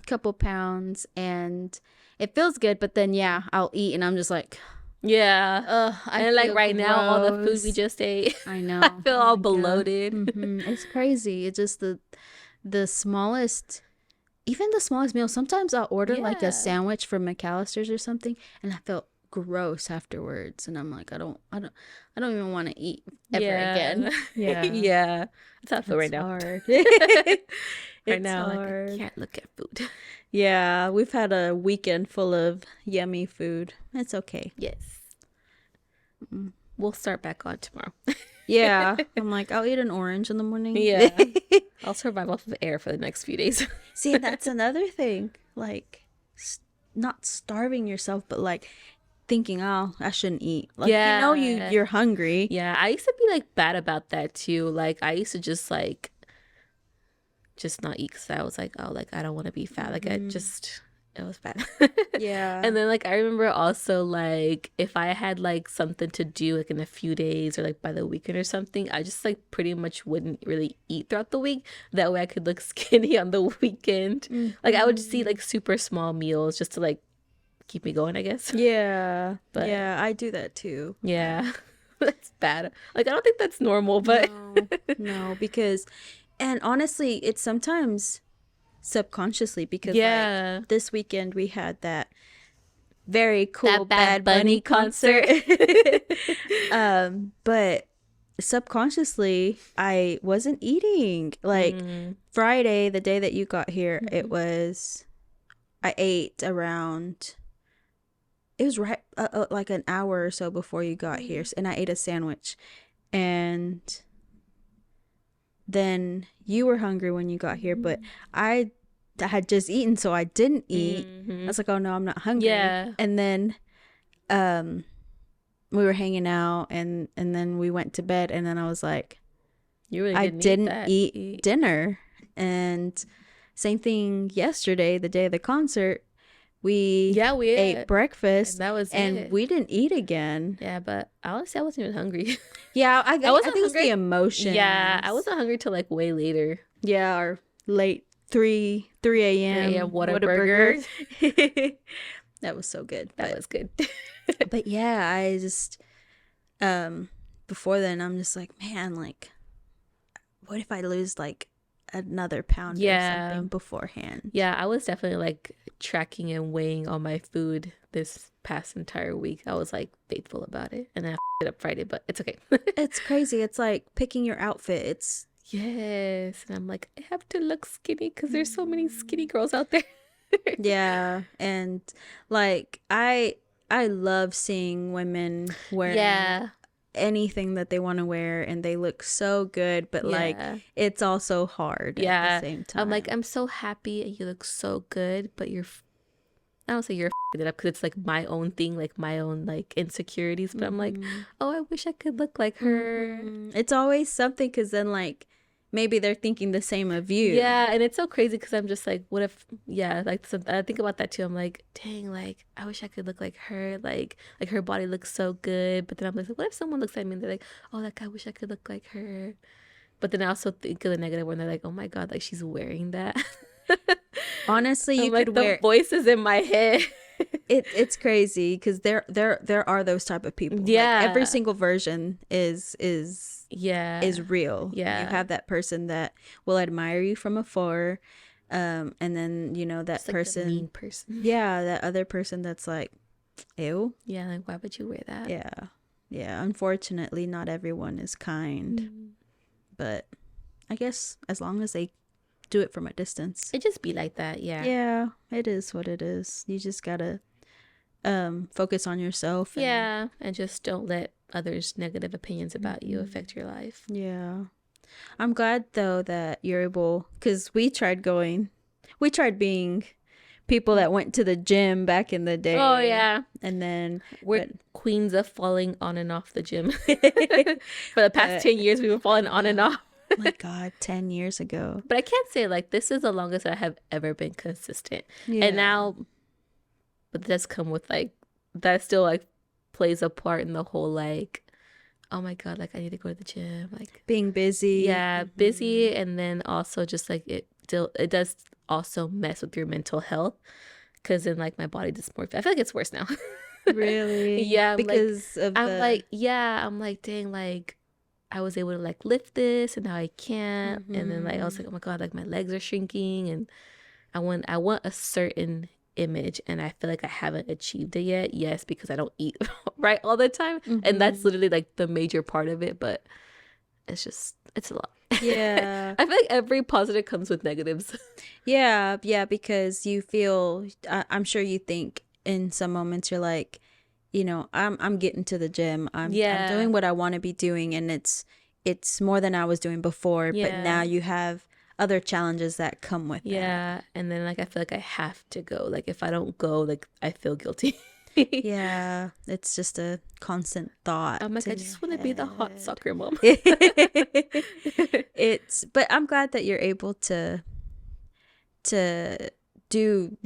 couple pounds, and it feels good. But then I'll eat and I'm just like, I like right now all the food we just ate, I know. I feel all bloated. It's crazy. It's just the smallest, even the smallest meal. Sometimes I'll order like a sandwich from McAllister's or something, and I feel gross afterwards, and I'm like, I don't even want to eat ever again. That's how I feel right now. Hard. Right now, hard. Like, I can't look at food. Yeah, we've had a weekend full of yummy food. It's okay. Yes. We'll start back on tomorrow. Yeah. I'm like, I'll eat an orange in the morning. Yeah. I'll survive off of air for the next few days. See, that's another thing. Like, not starving yourself, but like thinking, oh, I shouldn't eat. Like, you know, you're hungry. Yeah. I used to be like bad about that too. Like, I used to just not eat because I was like, oh, like I don't want to be fat. Like it was bad. And then like I remember also like if I had like something to do like in a few days or like by the weekend or something, I just like pretty much wouldn't really eat throughout the week. That way I could look skinny on the weekend. Like I would just eat like super small meals just to like keep me going, I guess. But I do that too. That's bad. Like I don't think that's normal, but no, because, and honestly, it's sometimes subconsciously, because like this weekend we had that very cool Bad Bunny concert. But subconsciously I wasn't eating. Like Friday, the day that you got here, I ate around, it was right like an hour or so before you got here, and I ate a sandwich, and then you were hungry when you got here, but I had just eaten, so I didn't eat. I was like, oh no, I'm not hungry. And then we were hanging out, and then we went to bed, and then I was like, I didn't eat dinner. And same thing yesterday, the day of the concert, we ate breakfast, and that was we didn't eat again. But honestly I wasn't even hungry. I think it was the emotion. I wasn't hungry till like way later. Or late 3 a.m. Whataburger. That was so good. That was good. But I just before then I'm just like, man, like what if I lose like another pound or something beforehand. Yeah, I was definitely like tracking and weighing all my food this past entire week. I was like faithful about it, and then I f***ed it up Friday, but it's okay. It's crazy. It's like picking your outfit. It's yes, and I'm like, I have to look skinny because there's so many skinny girls out there. yeah, and like I love seeing women wearing anything that they want to wear, and they look so good, but like it's also hard at the same time. I'm like, I'm so happy and you look so good, but I don't say you're f***ing it up because it's like my own thing, like my own like insecurities, but I'm like, oh, I wish I could look like her. It's always something, because then like maybe they're thinking the same of you. Yeah, and it's so crazy because I'm just like, what if, like, so I think about that too. I'm like, dang, like, I wish I could look like her. Like her body looks so good. But then I'm like, what if someone looks at me and they're like, oh, like, I wish I could look like her. But then I also think of the negative when they're like, oh my God, like, she's wearing that. Honestly, you like, could the wear voices in my head. It's crazy, because there are those type of people. Yeah, like, every single version is real. Yeah, you have that person that will admire you from afar, and then that just like person, the mean person. Yeah, that other person that's like, ew. Yeah, like, why would you wear that? Yeah. Unfortunately, not everyone is kind, but I guess as long as they do it from a distance, it just be like that. Yeah, it is what it is. You just gotta focus on yourself, and just don't let others' negative opinions about you affect your life. Yeah, I'm glad though that you're able, because we tried being people that went to the gym back in the day. Oh yeah, and then we're queens of falling on and off the gym. For the past 10 years we've been falling on and off. Oh my God, 10 years ago. But I can't say like this is the longest I have ever been consistent. And now, but that's come with like, that still like plays a part in the whole like, oh my God, like I need to go to the gym, like being busy. Yeah, busy, and then also just like it does also mess with your mental health, because then like my body dysmorphia, I feel like it's worse now. Really? Yeah, because I'm like, dang, like I was able to like lift this and now I can't. And then like I was like, oh my God, like my legs are shrinking, and I want a certain image, and I feel like I haven't achieved it yet. Yes, because I don't eat right all the time. And that's literally like the major part of it, but it's a lot. Yeah. I feel like every positive comes with negatives. Yeah, because you feel, I'm sure you think in some moments you're like, I'm getting to the gym. I'm doing what I want to be doing, and it's more than I was doing before. But now you have other challenges that come with that. Yeah, and then like I feel like I have to go. Like if I don't go, like I feel guilty. Yeah, it's just a constant thought. I'm like, I just want to be the hot soccer mom. But I'm glad that you're able to do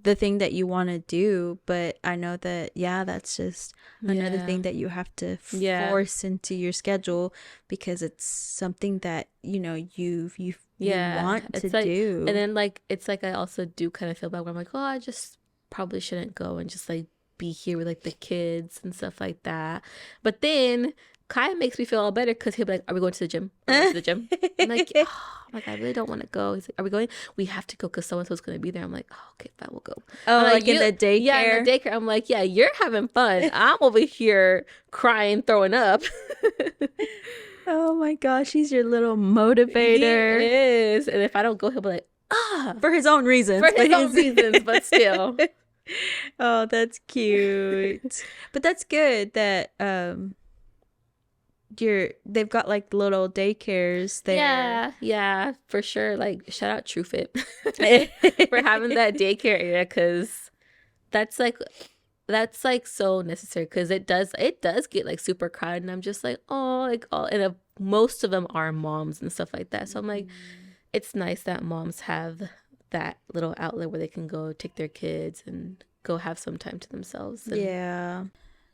the thing that you want to do. But I know that that's just another thing that you have to force into your schedule, because it's something that you want to do. And then like it's like I also do kind of feel bad when I'm like, oh, I just probably shouldn't go and just like be here with like the kids and stuff like that. But then Kai makes me feel all better, because he'll be like, are we going to the gym? Are we going to the gym? I'm like, I really don't want to go. He's like, are we going? We have to go because so-and-so's going to be there. I'm like, oh, okay, fine, we'll go. Oh, like in the daycare? Yeah, in the daycare. I'm like, yeah, you're having fun. I'm over here crying, throwing up. Oh my gosh, he's your little motivator. He is. And if I don't go, he'll be like, for his own reasons. But still. Oh, that's cute. But that's good that they've got like little daycares there. Yeah, for sure. Like shout out TrueFit for having that daycare area, because that's like so necessary, because it does get like super crowded, and I'm just like, and most of them are moms and stuff like that. So I'm like, it's nice that moms have that little outlet where they can go take their kids and go have some time to themselves. Yeah.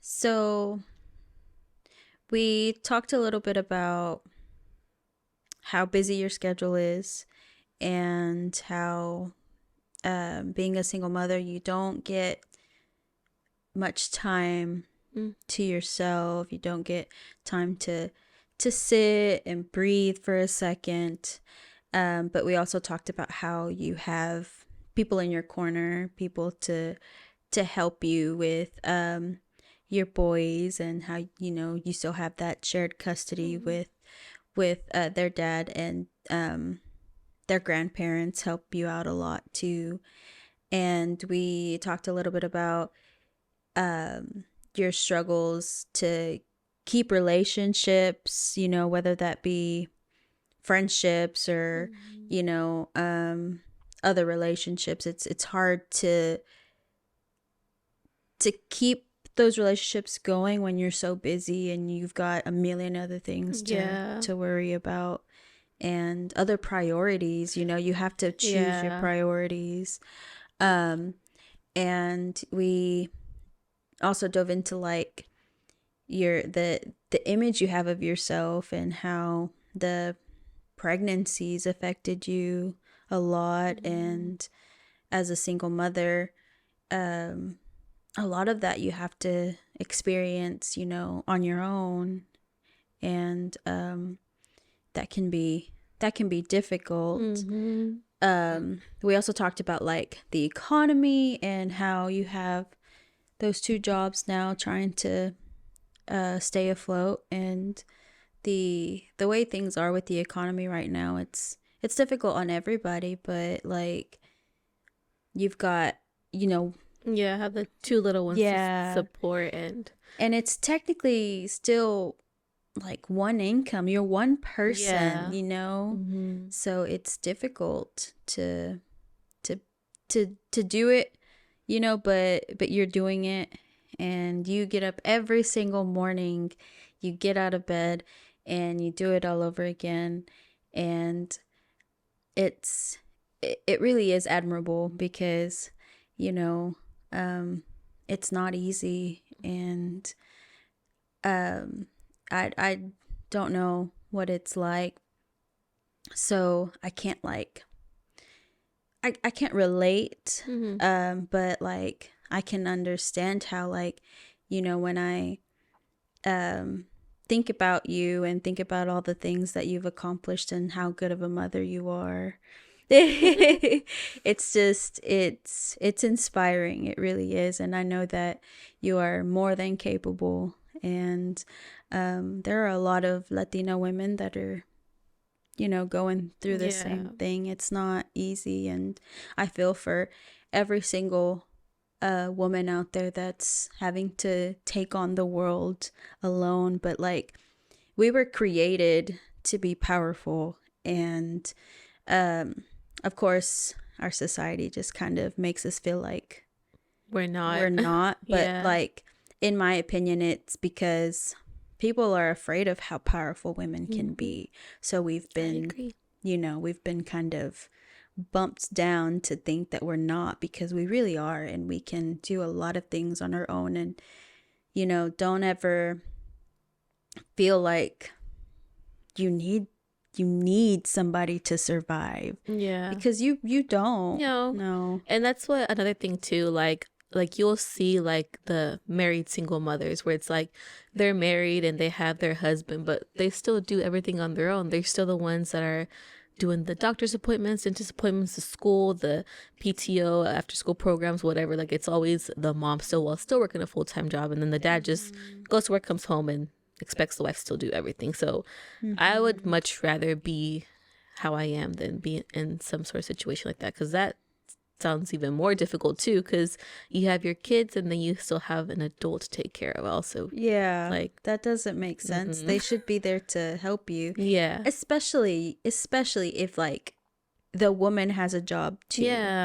So we talked a little bit about how busy your schedule is, and how being a single mother, you don't get much time to yourself. You don't get time to sit and breathe for a second. But we also talked about how you have people in your corner, people to help you with your boys, and how, you know, you still have that shared custody with their dad, and their grandparents help you out a lot too. And we talked a little bit about your struggles to keep relationships, you know, whether that be friendships or, you know, other relationships. It's hard to keep those relationships going when you're so busy and you've got a million other things to worry about, and other priorities. You know, you have to choose your priorities. And we also dove into like the image you have of yourself, and how the pregnancies affected you a lot. And as a single mother, a lot of that you have to experience, you know, on your own. And that can be difficult. We also talked about like the economy, and how you have those two jobs now, trying to stay afloat. And the way things are with the economy right now, it's difficult on everybody. But like, you've got, you know, have the two little ones to support, and it's technically still like one income. You're one person, you know. So it's difficult to do it, you know, but you're doing it. And you get up every single morning, you get out of bed, and you do it all over again. And it really is admirable, because, you know, it's not easy. And I don't know what it's like, so I can't like I can't relate. But like, I can understand how, like, you know, when I think about you and think about all the things that you've accomplished and how good of a mother you are, it's just it's inspiring. It really is. And I know that you are more than capable. And there are a lot of Latino women that are, you know, going through the same thing. It's not easy. And I feel for every single woman out there that's having to take on the world alone. But like, we were created to be powerful. And of course, our society just kind of makes us feel like we're not. But like, in my opinion, it's because people are afraid of how powerful women can be. So we've been, you know, we've been kind of bumped down to think that we're not, because we really are. And we can do a lot of things on our own. And, you know, don't ever feel like you need somebody to survive. Because you don't. No. And that's what another thing too, like you'll see like the married single mothers, where it's like they're married and they have their husband, but they still do everything on their own. They're still the ones that are doing the doctor's appointments, dentist appointments, the school, the PTO, after school programs, whatever. Like, it's always the mom still working a full-time job, and then the dad just goes to work, comes home, and expects the wife to still do everything. So I would much rather be how I am than be in some sort of situation like that, because that sounds even more difficult too, because you have your kids and then you still have an adult to take care of also. Like, that doesn't make sense. They should be there to help you. Especially if like the woman has a job too.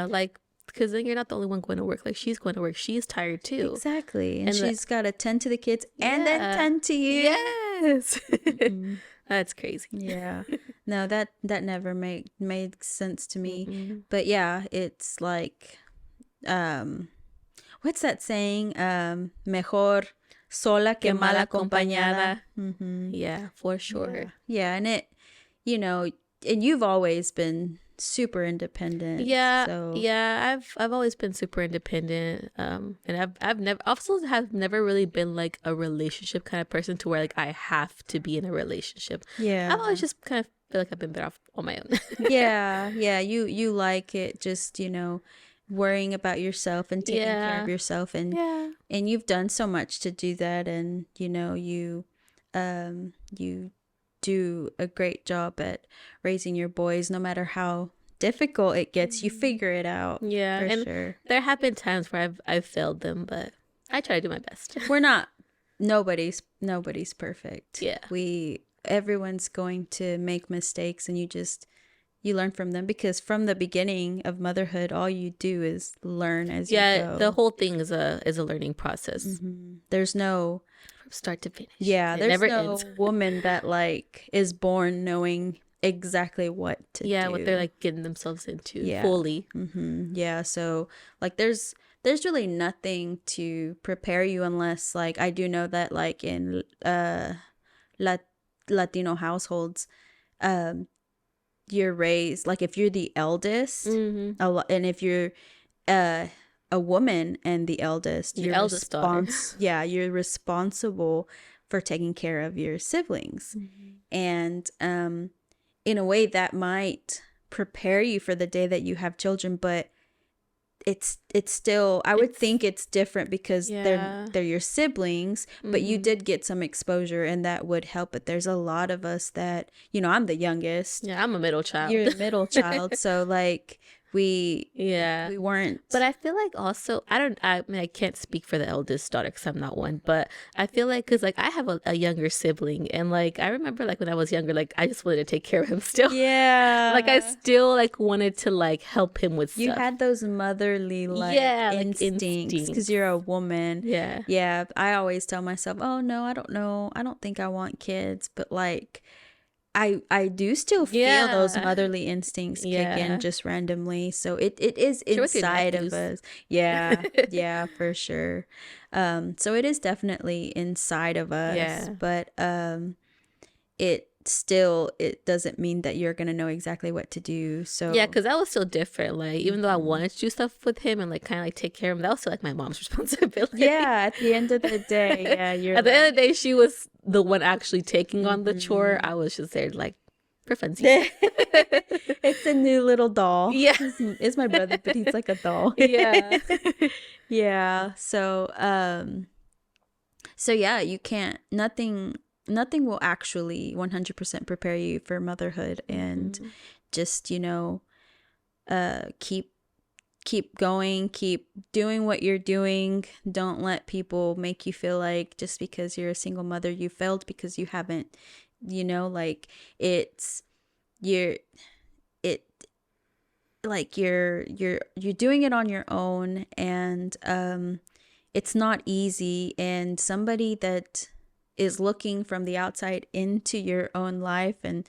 Like, because then you're not the only one going to work. Like, she's going to work, she's tired too. Exactly. And she's got to tend to the kids and then tend to you. That's crazy. No, that never made sense to me. But yeah, it's like, what's that saying? Mejor sola que mal acompañada. Yeah, for sure. Yeah, and it, you know, and you've always been super independent. I've always been super independent, and I've never really been like a relationship kind of person to where like I have to be in a relationship. I've always just kind of feel like I've been better off on my own. Yeah, yeah, you like it, just, worrying about yourself and taking care of Yeah. yourself, Yeah. and you've done so much to do that, and you do a great job at raising your boys. No matter how difficult it gets, you figure it out, Yeah. for And sure. there have been times where I've failed them, but I try to do my best. We're not nobody's perfect. Yeah. Everyone's going to make mistakes, and you learn from them, because from the beginning of motherhood, all you do is learn as you Yeah, go. the whole thing is a learning process There's no from start to finish. Yeah, It there's never no ends. woman that like is born knowing exactly what to Yeah, do. what they're like getting themselves into Yeah. fully. Yeah, so like there's really nothing to prepare you, unless, like, I do know that, like, in Latino households, um you're raised, like, if you're the eldest, and if you're uh a woman and the eldest, The eldest daughter. yeah, you're responsible for taking care of your siblings. And in a way, that might prepare you for the day that you have children, but it's still, I would think it's different, because Yeah. they're your siblings, but you did get some exposure, and that would help. But there's a lot of us that, I'm the youngest. Yeah, I'm a middle child. You're the middle child, so like we weren't. But I feel like also, I mean, I can't speak for the eldest daughter because I'm not one, but I feel like, because like I have a younger sibling, and like I remember like when I was younger, like I just wanted to take care of him still. Yeah. Like I still like wanted to like help him with You stuff. had those motherly like instincts, because you're a woman. Yeah. Yeah. I always tell myself, oh no, I don't know. I don't think I want kids. But like, I do still feel those motherly instincts kick in just randomly. So it is inside of us. Yeah. Yeah, for sure. So it is definitely inside of us. Yeah. But it doesn't mean that you're gonna know exactly what to do. So yeah, because that was still different. Like even though I wanted to do stuff with him and like kind of like take care of him, that was still like my mom's responsibility. Yeah, at the end of the day, yeah, you're at the end of the day, she was the one actually taking on the chore. I was just there like for funsies. It's a new little doll. Yeah, it's my brother, but he's like a doll. Yeah. Yeah. So yeah, you can't. Nothing will actually 100% prepare you for motherhood, and just keep going, keep doing what you're doing. Don't let people make you feel like just because you're a single mother you failed, because you haven't. Like you're doing it on your own, and it's not easy, and somebody that is looking from the outside into your own life and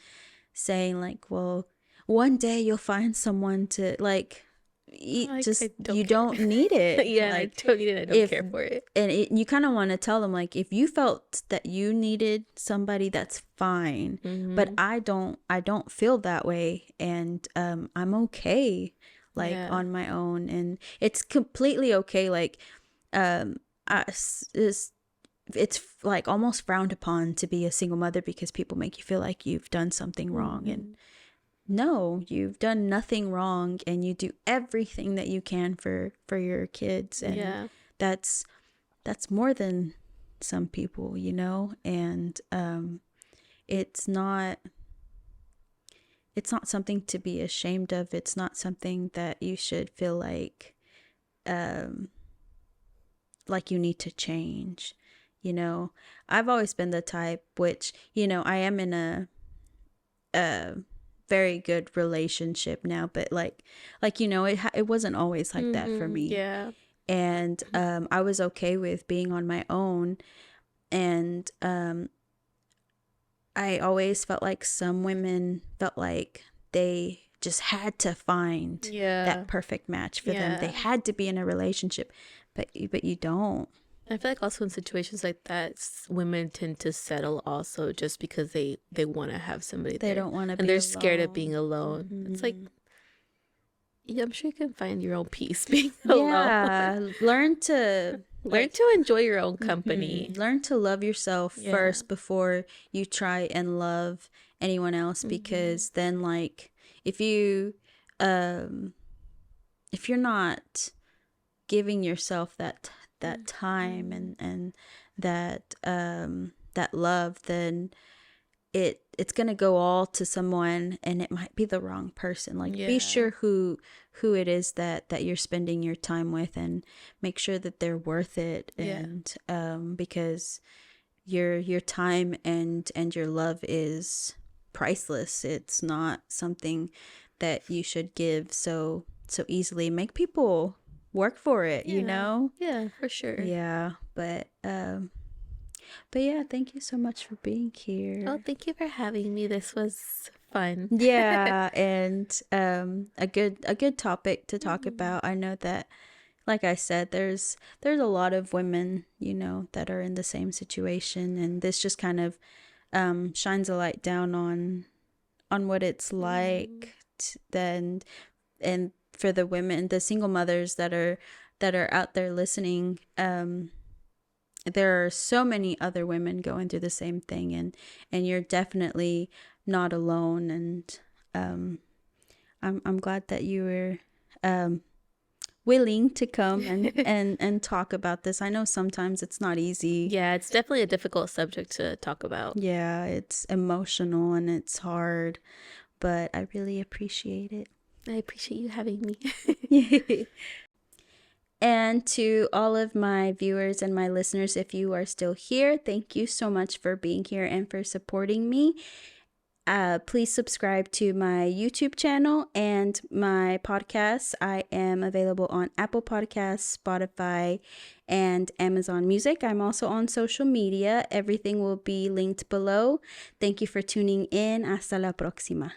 saying like, well, one day you'll find someone to like you don't need it. Yeah, like, I don't need it. I don't care for it. And you kind of want to tell them, like, if you felt that you needed somebody, that's fine. But I don't feel that way, and I'm okay, like, on my own, and it's completely okay. Like, it's like almost frowned upon to be a single mother, because people make you feel like you've done something wrong, and no, you've done nothing wrong, and you do everything that you can for your kids, and that's more than some people, and it's not something to be ashamed of. It's not something that you should feel like you need to change. I've always been the type, which I am in a very good relationship now, but it wasn't always like that for me. Yeah. And I was okay with being on my own, and I always felt like some women felt like they just had to find that perfect match for them. They had to be in a relationship, but you don't. I feel like also in situations like that, women tend to settle also just because they want to have somebody they there. don't want to be and they're alone. Scared of being alone. It's like, yeah, I'm sure you can find your own peace being alone. Yeah, learn to enjoy your own company. Learn to love yourself first before you try and love anyone else, because then like if you if you're not giving yourself that time and that that love, then it's gonna go all to someone, and it might be the wrong person. Like, be sure who it is that you're spending your time with, and make sure that they're worth it. And because your time and your love is priceless. It's not something that you should give so easily. Make people work for it, you know? Yeah, for sure. Yeah, but yeah, thank you so much for being here. Oh, thank you for having me. This was fun. Yeah, and a good topic to talk about. I know that, like I said, there's a lot of women, you know, that are in the same situation, and this just kind of shines a light down on what it's like then, and for the women, the single mothers that are out there listening. There are so many other women going through the same thing, and you're definitely not alone. And I'm glad that you were willing to come and talk about this. I know sometimes it's not easy. Yeah, it's definitely a difficult subject to talk about. Yeah, it's emotional and it's hard, but I really appreciate it. I appreciate you having me. And to all of my viewers and my listeners, if you are still here, thank you so much for being here and for supporting me. Please subscribe to my YouTube channel and my podcasts. I am available on Apple Podcasts, Spotify, and Amazon Music. I'm also on social media. Everything will be linked below. Thank you for tuning in. Hasta la próxima.